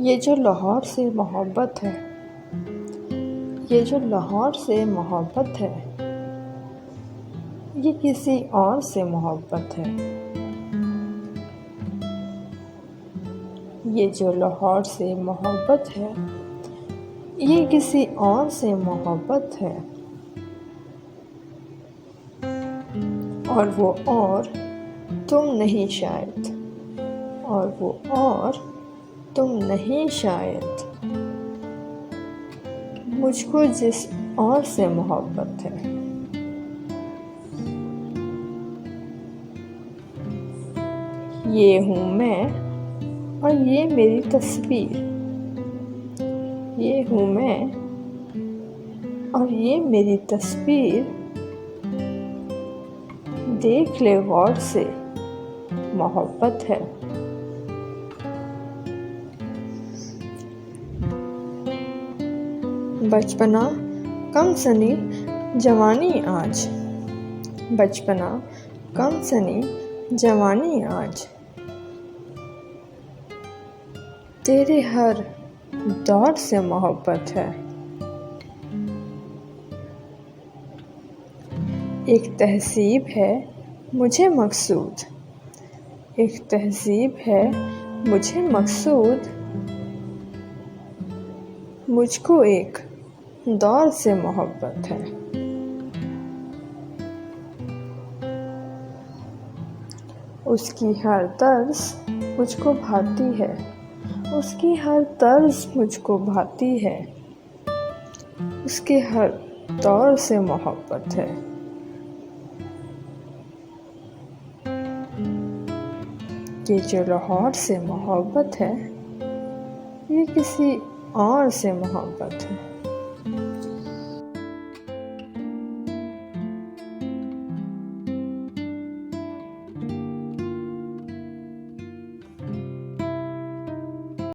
ये जो लाहौर से मोहब्बत है, ये जो लाहौर से मोहब्बत है, ये किसी और से मोहब्बत है। ये जो लाहौर से मोहब्बत है, ये किसी और से मोहब्बत है। और वो और तुम नहीं शायद, और वो और तुम नहीं शायद। मुझको जिस और से मोहब्बत है, ये हूँ मैं और ये मेरी तस्वीर। ये हूँ मैं और ये मेरी तस्वीर। देख ले गौर से, मोहब्बत है। बचपना कम सनी जवानी आज, बचपना कम सनी जवानी आज। तेरे हर दौर से मोहब्बत है। एक तहज़ीब है मुझे मकसूद, एक तहज़ीब है मुझे मकसूद। मुझको एक दौर से मोहब्बत है। उसकी हर तर्ज मुझको भाती है, उसकी हर तर्ज मुझको भाती है। उसके हर दौर से मोहब्बत है। ये जो लाहौर से मोहब्बत है, ये किसी और से मोहब्बत है।